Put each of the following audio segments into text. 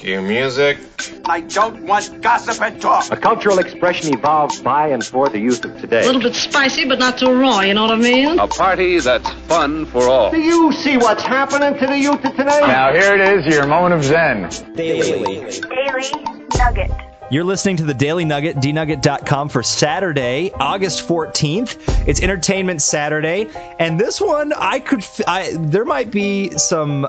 Cue music. I don't want gossip and talk. A cultural expression evolved by and for the youth of today. A little bit spicy, but not too raw, you know what I mean? A party that's fun for all. Do you see what's happening to the youth of today? Now here it is, your moment of zen. Daily Nugget. You're listening to the Daily Nugget, dnugget.com, for Saturday, August 14th. It's Entertainment Saturday, and this one, there might be some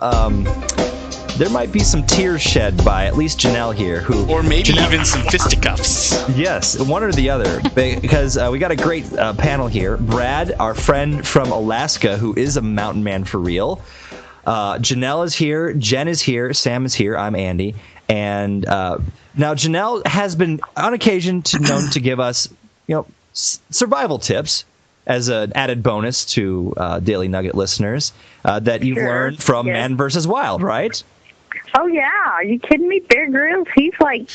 tears shed by at least Janelle here, or maybe even some fisticuffs. Yes, one or the other, because we got a great panel here. Brad, our friend from Alaska, who is a mountain man for real. Janelle is here, Jenn is here, Sam is here, I'm Andy, and now Janelle has been on occasion known to give us, survival tips as an added bonus to Daily Nugget listeners that you've learned from Man vs. Wild, right? Oh yeah, are you kidding me? Bear Grylls, he's like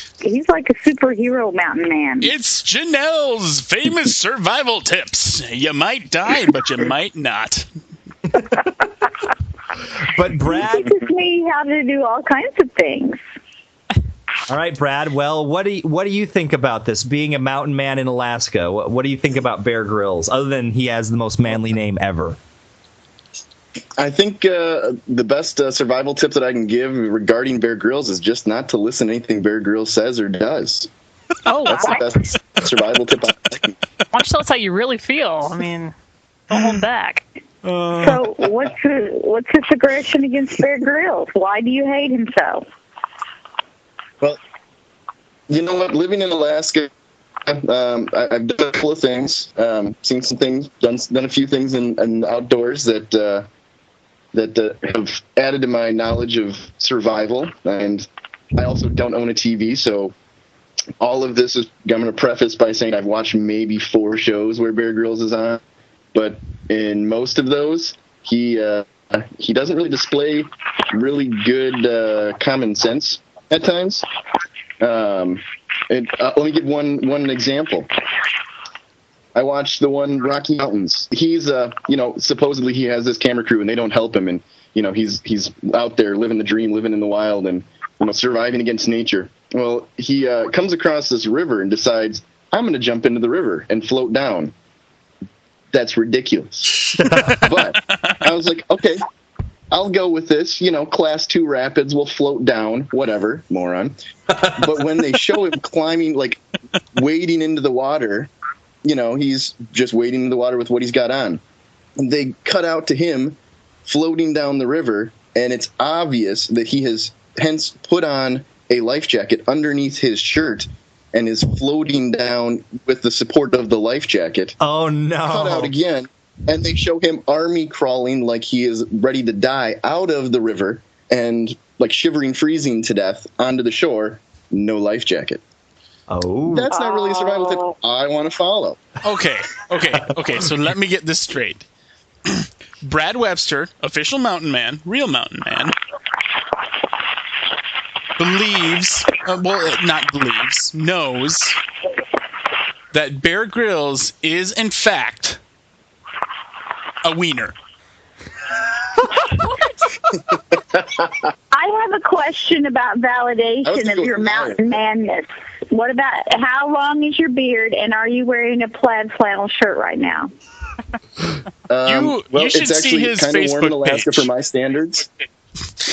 a superhero mountain man. It's Janelle's famous survival tips. You might die, but you might not. But Brad, he teaches me how to do all kinds of things. All right, Brad. Well, what do you think about this? Being a mountain man in Alaska, what do you think about Bear Grylls? Other than he has the most manly name ever. I think the best survival tip that I can give regarding Bear Grylls is just not to listen to anything Bear Grylls says or does. Oh, that's the best survival tip I can. Why don't you tell us how you really feel? I mean, don't hold back. So what's this aggression against Bear Grylls? Why do you hate him so? Well, you know what? Living in Alaska, I've done a couple of things, seen some things, done a few things in outdoors that have added to my knowledge of survival. And I also don't own a TV, so all of this is, I'm going to preface by saying I've watched maybe 4 shows where Bear Grylls is on, but in most of those, he doesn't really display really good common sense at times. Let me give one example. I watched the one Rocky Mountains. He's supposedly he has this camera crew and they don't help him, and he's out there living the dream, living in the wild, and surviving against nature. Well, he comes across this river and decides, I'm going to jump into the river and float down. That's ridiculous. But I was like, okay, I'll go with this. Class 2 rapids, will float down, whatever, moron. But when they show him climbing, like wading into the water, he's just wading in the water with what he's got on. And they cut out to him floating down the river, and it's obvious that he has hence put on a life jacket underneath his shirt and is floating down with the support of the life jacket. Oh, no. Cut out again, and they show him army crawling like he is ready to die out of the river and like shivering, freezing to death onto the shore. No life jacket. Oh. That's not really a survival tip I want to follow. Okay. So let me get this straight. Brad Webster, official mountain man, real mountain man, knows that Bear Grylls is, in fact, a wiener. I have a question about validation of your mountain manness. What about how long is your beard, and are you wearing a plaid flannel shirt right now? You should it's see actually his kind of Facebook warm in Alaska page. for my standards.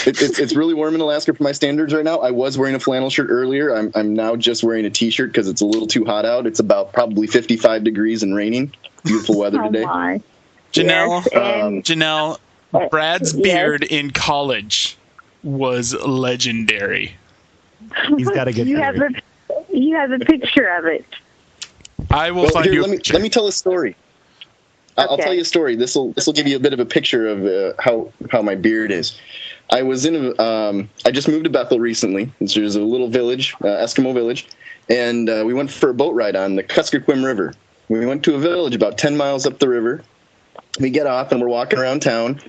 It's really warm in Alaska for my standards right now. I was wearing a flannel shirt earlier. I'm now just wearing a T-shirt because it's a little too hot out. It's about probably 55 degrees and raining. Beautiful weather today. My. Janelle, Yes, Janelle, Brad's beard in college was legendary. He's got a good beard. You have a picture of it. I will find you a picture. Let me tell a story. I'll tell you a story. This will give you a bit of a picture of how my beard is. I was I just moved to Bethel recently. There's a little village, Eskimo village, and we went for a boat ride on the Kuskokwim River. We went to a village about 10 miles up the river. We get off and we're walking around town,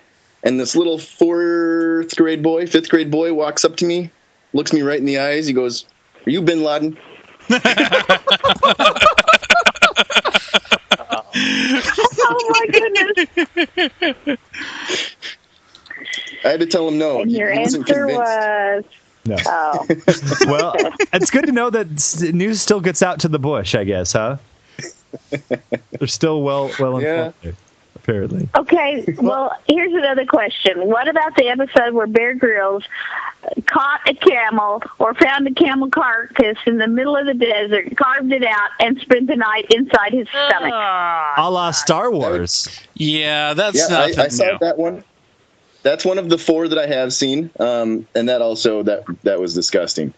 and this little 5th grade boy walks up to me, looks me right in the eyes. He goes, "Are you Bin Laden?" Oh my goodness! I had to tell him no. And your He wasn't answer convinced. was No. Oh. Well, it's good to know that news still gets out to the bush, I guess, huh? They're still well informed there, apparently. Okay, well, here's another question. What about the episode where Bear Grylls caught a camel or found a camel carcass in the middle of the desert, carved it out, and spent the night inside his stomach? A la Star Wars. Yeah, that's nothing I saw new. that one. That's one of the 4 that I have seen, and that also that was disgusting.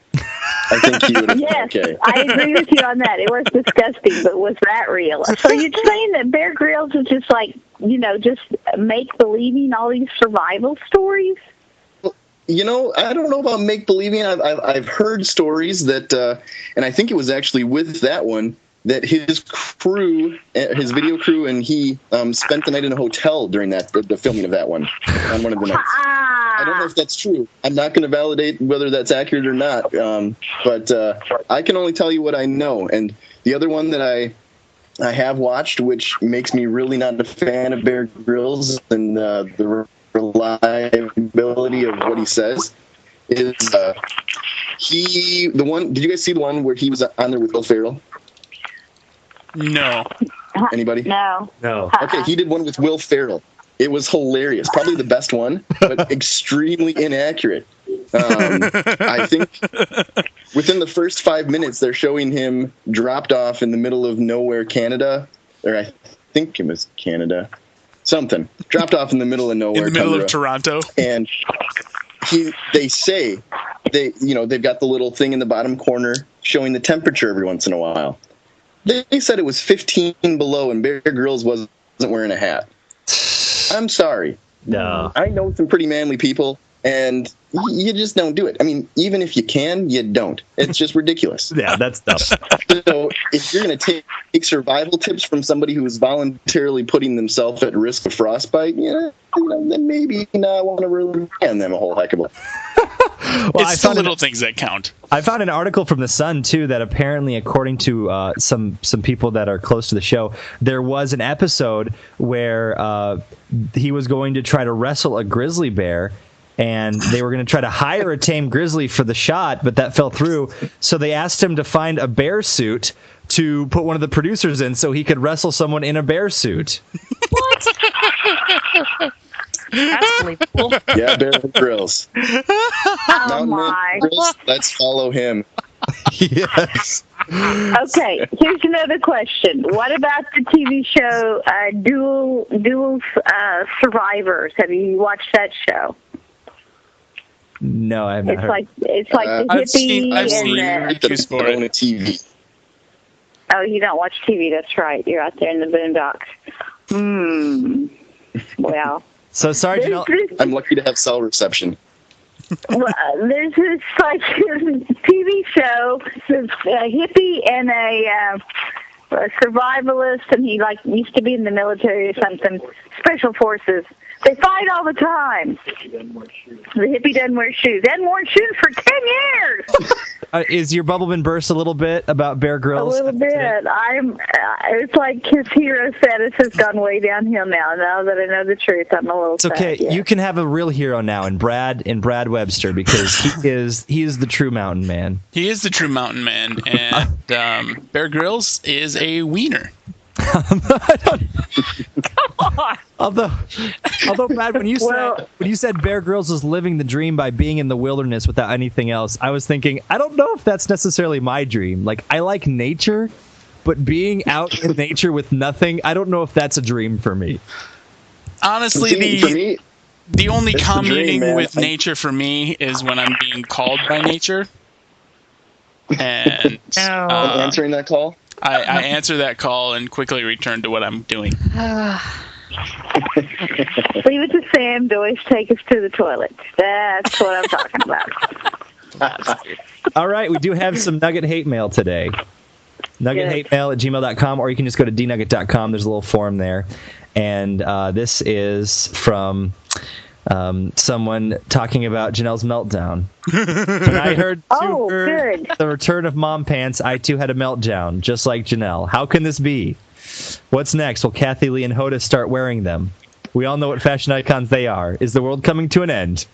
I think he would have Yes, okay. I agree with you on that. It was disgusting, but was that real? So you're saying that Bear Grylls is just like, just make-believing all these survival stories? I don't know about make-believing. I've heard stories that, and I think it was actually with that one, that his crew, his video crew, and he spent the night in a hotel during the filming of that one, on one of the nights. I don't know if that's true. I'm not going to validate whether that's accurate or not, but I can only tell you what I know. And the other one that I have watched, which makes me really not a fan of Bear Grylls and the reliability of what he says, is the one. Did you guys see the one where he was on there with Will Ferrell? No. Anybody? No. Okay, he did one with Will Ferrell. It was hilarious. Probably the best one, but extremely inaccurate. I think within the first 5 minutes, they're showing him dropped off in the middle of nowhere, Canada, or I think it was Canada. Something. Dropped off in the middle of nowhere. In the middle tundra. of Toronto. And they've got the little thing in the bottom corner showing the temperature every once in a while. They said it was 15 below and Bear Grylls wasn't wearing a hat. I'm sorry. No. I know some pretty manly people, and you just don't do it. I mean, even if you can, you don't. It's just ridiculous. Yeah, that's dumb. So if you're going to take survival tips from somebody who is voluntarily putting themselves at risk of frostbite, then maybe you not want to really hand them a whole heck of a... Well, it's the little things that count. I found an article from The Sun, too, that apparently, according to some people that are close to the show, there was an episode where he was going to try to wrestle a grizzly bear, and they were going to try to hire a tame grizzly for the shot, but that fell through. So they asked him to find a bear suit to put one of the producers in so he could wrestle someone in a bear suit. What? That's believable. Yeah, Bear Grylls. Oh, my. Grylls, let's follow him. Yes. Okay, here's another question. What about the TV show Dual Survivors? Have you watched that show? No, I have not It's heard. like the hippie I've seen reviews for it. On a TV. Oh, you don't watch TV. That's right. You're out there in the boondocks. Well. So sorry, Janelle. I'm lucky to have cell reception. Well, there's this like TV show, this hippie and a survivalist, and he used to be in the military or something, special forces. They fight all the time. The hippie doesn't wear shoes. They hadn't worn shoes for 10 years. Is your bubble been burst a little bit about Bear Grylls? A little bit. It's like his hero status has gone way downhill now. Now that I know the truth, I'm a little It's okay. sad. Yeah. You can have a real hero now in Brad Webster, because he is the true mountain man. He is the true mountain man, and Bear Grylls is a wiener. Although, Brad, when you said Bear Grylls was living the dream by being in the wilderness without anything else, I was thinking, I don't know if that's necessarily my dream. Like, I like nature, but being out in nature with nothing, I don't know if that's a dream for me. Honestly, the only it's communing the dream, with nature for me is when I'm being called by nature. And answering that call? I answer that call and quickly return to what I'm doing. Leave it to Sam to always take us to the toilet. That's what I'm talking about. All right, we do have some Nugget hate mail today. NuggetHateMail@gmail.com, or you can just go to dnugget.com. There's a little form there. And this is from someone talking about Janelle's meltdown. When I heard good. the return of mom pants, I too had a meltdown, just like Janelle. How can this be? What's next? Will Kathy Lee and Hoda start wearing them? We all know what fashion icons they are. Is the world coming to an end?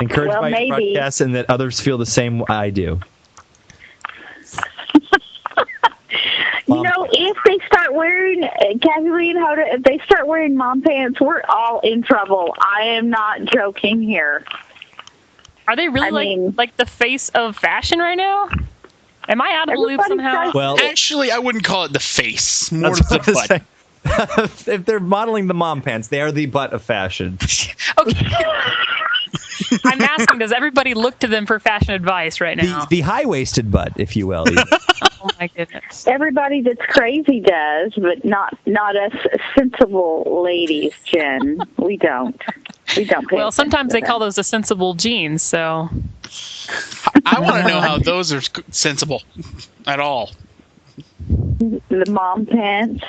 Encouraged by your broadcast, and that others feel the same I do. You know, if they start wearing, Kathleen, if they start wearing mom pants, we're all in trouble. I am not joking here. Are they really like the face of fashion right now? Am I out of the loop somehow? Well, actually, I wouldn't call it the face. More the butt. If they're modeling the mom pants, they are the butt of fashion. Okay. I'm asking, does everybody look to them for fashion advice right now? The high-waisted butt, if you will. Oh my goodness. Everybody that's crazy does, but not us sensible ladies, Jen. We don't. Well, sometimes they call those the sensible jeans, so. I want to know how those are sensible at all. The mom pants.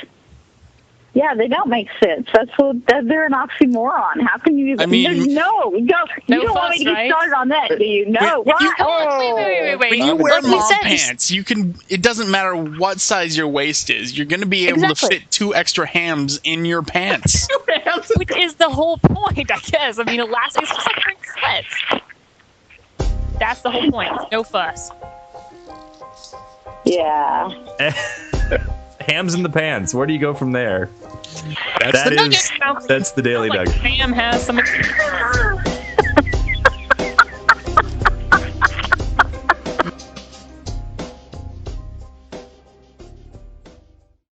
Yeah, they don't make sense. They're an oxymoron. How can you? I mean, you don't want me to get started on that, do you? No, Wait. When you wear mom pants, you can. It doesn't matter what size your waist is. You're going to be able to fit 2 extra hams in your pants. Which is the whole point, I guess. I mean, elastic. It's just like wearing sweats. That's the whole point. No fuss. Yeah. Hams in the pants. Where do you go from there? That's the Nugget. That's the Daily Nugget. Sam has some.